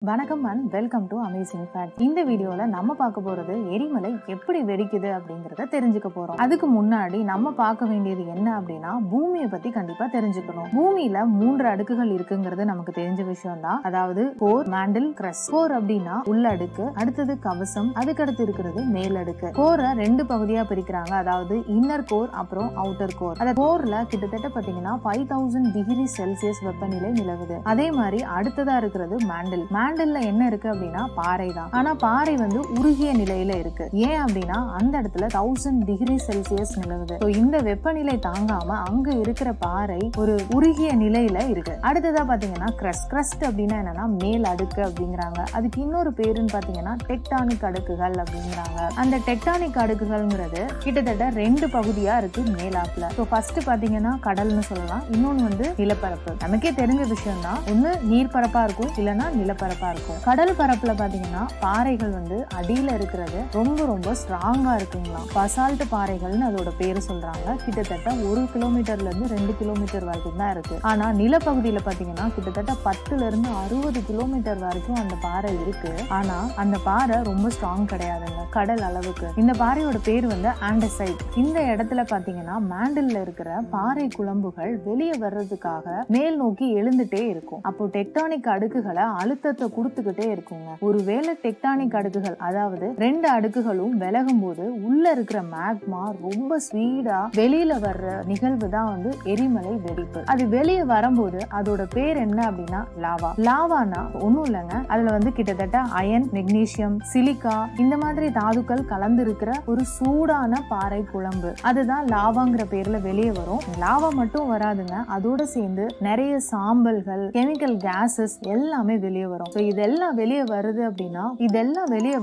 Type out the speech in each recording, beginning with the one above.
வணக்கம் and welcome to amazing fact. இந்த வீடியோல நம்ம பார்க்க போறது எரிமலை எப்படி வெடிக்குது அப்படிங்கறத தெரிஞ்சுக்க போறோம். அதுக்கு முன்னாடி நம்ம பார்க்க வேண்டியது என்ன அப்படின்னா பூமியை பத்தி கண்டிப்பா தெரிஞ்சுக்கணும். பூமியில 3 அடுக்குகள் இருக்குங்கிறது நமக்கு தெரிஞ்ச விஷயம் தான். அதாவது கோர், மேண்டில், கிரஸ்ட். கோர் அப்படின்னா உள்ளடுக்கு, அடுத்தது கவசம், அதுக்கடுத்து இருக்கிறது மேலடுக்கு. கோரை 2 பகுதியா பிரிக்கிறாங்க. அதாவது இன்னர் கோர் அப்புறம் அவுட்டர் கோர். அந்த கோர்ல கிட்டத்தட்ட பாத்தீங்கன்னா 5000 டிகிரி செல்சியஸ் வெப்பநிலை நிலவுது. அதே மாதிரி அடுத்ததா இருக்கிறது மேண்டில். மேண்டல்ல என்ன இருக்கு அப்படின்னா பாறை தான். ஆனா பாறை வந்து உருகிய நிலையில இருக்கு. ஏன் அப்படின்னா அந்த இடத்துல 1000 டிகிரி செல்சியஸ் நிலவுது. இந்த வெப்பநிலை தாங்காம அங்க இருக்கிற பாறை ஒரு உருகிய நிலையில இருக்கு. அடுத்ததா பாத்தீங்கன்னா கிரஸ்ட் அப்படின்னா என்னன்னா மேல் அடுக்கு அப்படிங்கிறாங்க. அதுக்கு இன்னொரு பேருன்னு பாத்தீங்கன்னா டெக்டானிக் அடுக்குகள் அப்படிங்கிறாங்க. அந்த டெக்டானிக் அடுக்குகள்ங்கிறது கிட்டத்தட்ட 2 பகுதியா இருக்கு மேலாப்ல. ஃபர்ஸ்ட் பாத்தீங்கன்னா கடல்னு சொல்லலாம், இன்னொன்னு வந்து நிலப்பரப்பு. நமக்கே தெரிஞ்ச விஷயம் தான், ஒண்ணு நீர்பரப்பா இருக்கும் இல்லைன்னா நிலப்பரப்பா இருக்கும். கடல் பரப்புல பாத்தீங்கன்னா பாறைகள் வந்து அடியில இருக்கிறது ரொம்ப ஸ்ட்ராங்கா இருக்குங்களா. பசால்ட் பாறைகள்னு அதோட பேரு சொல்றாங்க. கிட்டத்தட்ட 1 கிலோமீட்டர்ல இருந்து 2 கிலோமீட்டர் வரைக்கும் தான் இருக்கு. ஆனா நிலப்பகுதியில பாத்தீங்கன்னா கிட்டத்தட்ட 10ல இருந்து 60 கிலோமீட்டர் வரைக்கும் அந்த பாறை இருக்கு. ஆனா அந்த பாறை ரொம்ப ஸ்ட்ராங் கிடையாதுங்க கடல் அளவுக்கு. இந்த பாறையோட பேர் வந்து ஆண்டசைட். இந்த இடத்துல பாத்தீங்கன்னா மேண்டில்ல இருக்கிற பாறை குழம்புகள் வெளியே வர்றதுக்காக மேல் நோக்கி எழுந்துட்டே இருக்கும். அப்போ டெக்டானிக் அடுக்குகளை அழுத்தத்தை கொடுத்துக்கிட்டே இருக்குங்க. ஒருவேளை டெக்டானிக் அடுக்குகள் அதாவது 2 அடுக்குகளும் விலகும் போது உள்ள இருக்கிற மேக்மா ரொம்ப ஸ்பீடா வெளியில வர்ற நிகழ்வு தான் வந்து எரிமலை வெடிப்பு. அது வெளியே வரும்போது அதோட பேர் என்ன அப்படின்னா லாவா. லாவானா ஒண்ணும் இல்லைங்க, அதுல வந்து கிட்டத்தட்ட அயன், மெக்னீசியம், சிலிக்கா இந்த மாதிரி தாதுக்கள் கலந்து இருக்கிற ஒரு சூடான பாறை குழம்பு. அதுதான் லாவாங்கிற பேர்ல வெளியே வரும். லாவா மட்டும் வராதுங்க, அதோட சேர்ந்து நிறைய சாம்பல்கள், கெமிக்கல் கேசஸ் எல்லாமே வெளியே வரும். இதெல்லாம் வெளியே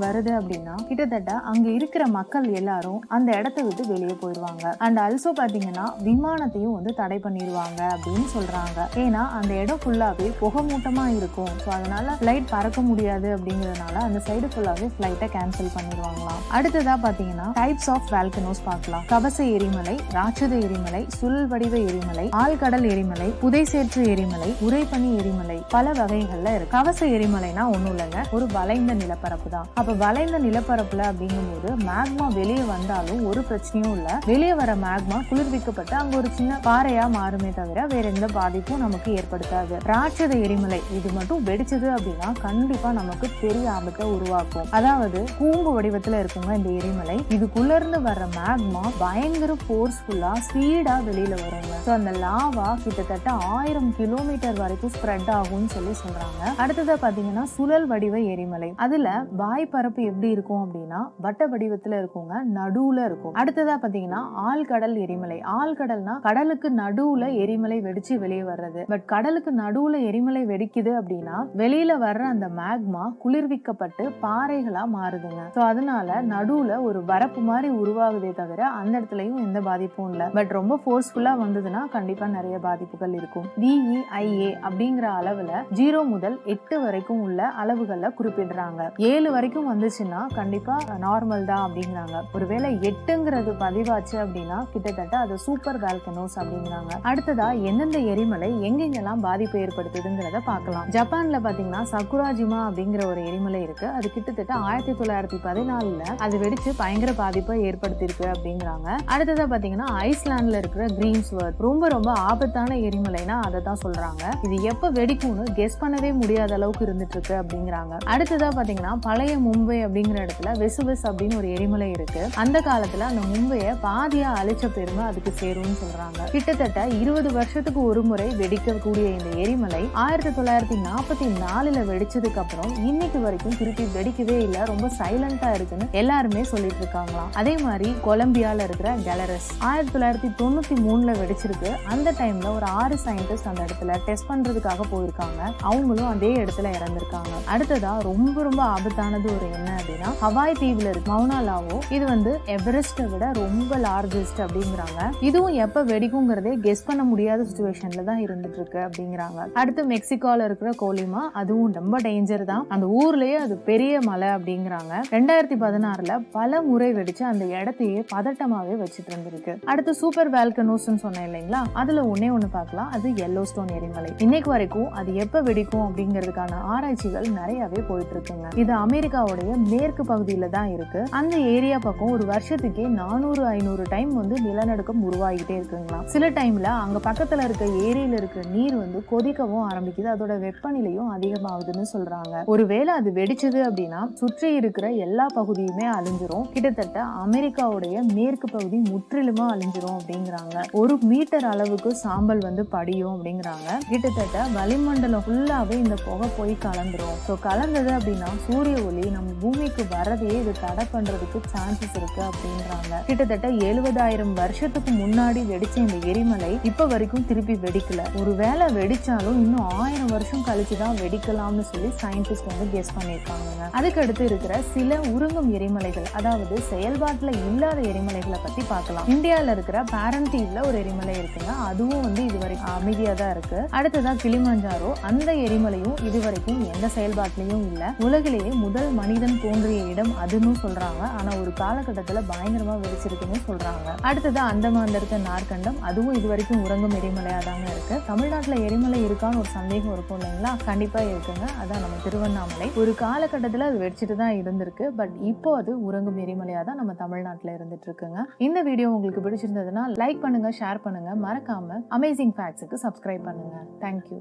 வருது அப்படின்னா கிட்டத்தட்ட அங்க இருக்கிற மக்கள் எல்லாரும் அந்த இடத்தை விட்டு வெளியே போயிடுவாங்க. அண்ட் ஆல்சோ பாத்தீங்கன்னா விமானத்தையும் வந்து தடை பண்ணிடுவாங்க அப்படின்னு சொல்றாங்க. ஏன்னா அந்த இடம் ஃபுல்லாவே புகைமூட்டமா இருக்கும். அதனால பிளைட் பறக்க முடியாது அப்படிங்கறதுனால அந்த சைடு ஃபுல்லாவே பிளைட்டை கேன்சல் பண்ணிடுவாங்களாம். அடுத்ததா பாத்தீங்கன்னா டைப்ஸ் ஆஃப் வால்கனோஸ் பார்க்கலாம். கவச எரிமலை, ராட்சத எரிமலை, சுழல் வடிவ எரிமலை, ஆழ்கடல் எரிமலை, புதைசேற்று எரிமலை, உறைபனி எரிமலை, பல வகைகள்ல இருக்கு. கவச எரிமலைனா ஒண்ணும் இல்லைங்க, ஒரு வளைந்த நிலப்பரப்பு தான். அப்ப வளைந்த நிலப்பரப்புல அப்படிங்கும்போது மேக்மா வெளியே வந்தாலும் ஒரு பிரச்சனையும் இல்ல. வெளியே வர மேக்மா குளிர்விக்கப்பட்டு அங்க ஒரு சின்ன பாறையா மாறுமே தவிர வேற எந்த பாதிப்பும் நமக்கு ஏற்படுத்தாது. ராட்சத எரிமலை இது மட்டும் வெடிச்சது அப்படின்னா கண்டிப்பா நமக்கு பெரிய ஆபத்தை உருவாக்கும். அதாவது கூம்பு வடிவத்துல இருக்குங்க இந்த எரிமலை. இதுக்குள்ள இருந்து வர்ற மேக்மா பயங்கர போர்ஸ்ஃபுல்லா ஸ்பீடா வெளியில வருங்க. அந்த லாவா கிட்டத்தட்ட 1000 கிலோமீட்டர் வரைக்கும் ஸ்ப்ரெட் ஆகும்னு சொல்றாங்க. அடுத்ததா பாத்தீங்கன்னா சுழல் வடிவ எரிமலை. அதுல வாய்ப்பரப்பு எப்படி இருக்கும் அப்படின்னா வட்ட வடிவத்துல இருக்குங்க, நடுவுல இருக்கும். அடுத்ததா பாத்தீங்கன்னா ஆழ்கடல் எரிமலை. ஆழ்கடல்னா கடலுக்கு நடுவுல எரிமலை வெடிச்சு வெளியே வர்றது. பட் கடலுக்கு நடுவுல எரிமலை வெடிக்குது அப்படின்னா வெளியில வர்ற அந்த மேக்மா குளிர்விக்கப்பட்டு பாறைகளா மாறுதுங்க. அதனால நடுவுல ஒரு வரப்பு மாதிரி உருவாகுதே தவிர அந்த இடத்துலயும் எந்த பாதிப்பும் இல்ல. பட் ரொம்ப ஃபோர்ஸ்ஃபுல்லா வந்ததுன்னா கண்டிப்பா நிறைய பாதிப்புகள் இருக்கும். VEIA அப்படிங்கிற அளவுல 0 முதல் 8 வரைக்கும் உள்ள அளவுகள்ல குறிப்பிடுறாங்க. 7 வரைக்கும் வந்துச்சுன்னா கண்டிப்பா நார்மல் தான் அப்படிங்கிறாங்க. ஒருவேளை 8ங்கிறது பதிவாச்சு அப்படின்னா கிட்டத்தட்ட அது சூப்பர் வால்கனோஸ் அப்படிங்கிறாங்க. அடுத்ததா எந்தெந்த எரிமலை எங்கெங்கெல்லாம் பாதிப்பு ஏற்படுத்துதுங்கிறத பார்க்கலாம். ஜப்பான்ல பாத்தீங்கன்னா சக்குராஜிமா அப்படிங்கிற ஒரு எரிமலை இருக்கு. அது கிட்டத்தட்ட 1914ல அது வெடிச்சு பயங்கர பாதிப்பை ஏற்படுத்தியிருக்கு அப்படிங்கிறாங்க. அடுத்ததா பாத்தீங்கன்னா ஐஸ்லாண்ட்ல இருக்கிற கிரீன்ஸ்வர்த் ரொம்ப ஆபத்தான எரிமலைனா அதை தான் சொல்றாங்க. இது எப்ப வெடிக்கும்னு கெஸ் பண்ணவே முடியாத அளவுக்கு இருந்துட்டு இருக்கு அப்படிங்கிறாங்க. அடுத்ததா பாத்தீங்கன்னா பழைய மும்பை அப்படிங்கிற இடத்துல வெசுவஸ் அப்படின்னு ஒரு எரிமலை இருக்கு. அந்த காலத்துல அந்த மும்பையை பாதியா அழிச்ச பெருமை அதுக்கு சேரும்னு சொல்றாங்க. கிட்டத்தட்ட 20 வருஷத்துக்கு ஒரு முறை வெடிக்கக்கூடிய இந்த எரிமலை 1944ல வெடிச்சதுக்கு அப்புறம் இன்னைக்கு வரைக்கும் திருப்பி வெடிக்கவே இல்லை, ரொம்ப சைலண்டா இருக்குன்னு எல்லாருமே சொல்லிட்டு இருக்காங்களாம். அதே மாதிரி கொலம்பியால இருக்கிற கேலரஸ் 1993ல வெடிச்சிருக்கு. அந்த டைம்ல ஒரு 6 சயின்டிஸ்ட் அந்த இடத்துல டெஸ்ட் பண்றதுக்காக போயிருக்காங்க. அவங்களும் அதே இடத்துல இறந்திருக்காங்க. அடுத்ததா ரொம்ப ஆபத்தானது ஒரு என்ன அப்படின்னா ஹவாய் தீவுல இருக்கு மவுனா லாவோ. இது வந்து எவரெஸ்ட்டை விட ரொம்ப லார்ஜஸ்ட் அப்படிங்கிறாங்க. இதுவும் எப்ப வெடிக்குங்கிறதே கெஸ் பண்ண முடியாத சிச்சுவேஷன்ல தான் இருந்துட்டு இருக்கு அப்படிங்கிறாங்க. அடுத்து மெக்சிகோல இருக்கிற கோலிமா, அதுவும் ரொம்ப டேஞ்சர் தான். அந்த ஊர்லயே அது பெரிய மலை அப்படிங்கிறாங்க. 2016ல பல முறை வெடிச்சு அந்த இடத்தையே பதட்டமாவே வச்சுட்டு இருந்திருக்கு. அடுத்து சூப்பர் வால்கனோஸ் சொன்னேன் இல்லைங்களா, அதுல ஒண்ணே ஒண்ணு பார்க்கலாம். அது எல்லோஸ்டோன் எரிமலை. இன்னைக்கு வரைக்கும் அது எப்ப வெடிக்கும் அப்படிங்கிறதுக்கான ஆராய்ச்சிகள் நிறையவே போயிட்டு இருக்குங்க. இது அமெரிக்காவுடைய மேற்கு பகுதியில தான் இருக்கு. அந்த ஏரியா பக்கம் ஒரு வருஷத்துக்கே 400-500 டைம் நிலநடுக்கம் உருவாகிட்டே இருக்குங்களா. சில டைம்ல அங்க பக்கத்துல இருக்க ஏரியில இருக்க நீர் கொதிக்கவும் ஆரம்பிக்குது. அதோட வெப்பநிலையும் அதிகமாகுதுன்னு சொல்றாங்க. ஒருவேளை அது வெடிச்சது அப்படின்னா சுற்றி இருக்கிற எல்லா பகுதியுமே அழிஞ்சிரும். கிட்டத்தட்ட அமெரிக்காவுடைய மேற்கு பகுதி முற்றிலுமா அழிஞ்சிரும் அப்படிங்கிறாங்க. 1 மீட்டர் அளவுக்கு சாம்பல் படியும் அப்படிங்கிறாங்க. கிட்டத்தட்ட வளிமண்டலம் ஃபுல்லாவே இந்த புகை போய் கலந்துரும். கலந்தது அப்படின்னா சூரிய ஒளி நம்ம பூமிக்கு வரதையே இது தடை பண்றதுக்கு சான்சஸ் இருக்கு அப்படின்றாங்க. கிட்டத்தட்ட 70,000 வருஷத்துக்கு முன்னாடி வெடிச்ச இந்த எரிமலை இப்ப வரைக்கும் திருப்பி வெடிக்கல. ஒருவேளை வெடிச்சாலும் இன்னும் 1000 வருஷம் கழிச்சுதான் வெடிக்கலாம்னு சொல்லி சயின்டிஸ்ட் கெஸ் பண்ணிருக்காங்க. அதுக்கு அடுத்து இருக்கிற சில உருங்கும் எரிமலைகள், அதாவது செயல்பாட்டுல இல்லாத எரிமலைகளை பத்தி பார்க்கலாம். இந்தியால இருக்கிற பாரன்தீவ்ல ஒரு எரிமலை இருக்குங்க. அதுவும் இதுவரைக்கும் அமைதியா தான் இருக்கு. அடுத்ததா கிளிமஞ்சாரோ, அந்த எரிமலையும் இதுவரைக்கும் எந்த செயல்பாட்டிலையும் இல்ல. உலகிலேயே முதல் மனிதன் தோன்றிய இடம் அதுன்னு சொல்றாங்க. ஆனா ஒரு காலகட்டத்துல பயங்கரமா வெடிச்சிருக்குன்னு சொல்றாங்க. அடுத்ததா அந்தமான்ல இருக்க நார்கண்டம், அதுவும் இதுவரைக்கும் உறங்கும் எரிமலையா தாங்க இருக்கு. தமிழ்நாட்டுல எரிமலை இருக்கான்னு ஒரு சந்தேகம் இருக்கும் இல்லைங்களா? கண்டிப்பா இருக்குங்க. அதான் நம்ம திருவண்ணாமலை. ஒரு காலகட்டத்துல அது வெடிச்சிட்டு தான் இருந்திருக்கு. பட் இப்போ அது உறங்கும் எரிமலையா தான் நம்ம தமிழ்நாட்டுல இருந்துட்டு இருக்குங்க. இந்த வீடியோ உங்களுக்கு பிடிச்சிருந்ததுன்னா லைக் பண்ணுங்க, ஷேர் பண்ணுங்க, மறக்காம அமேசிங் ஃபேக்ட்ஸுக்கு சப்ஸ்கிரைப் பண்ணுங்க. தேங்க்யூ.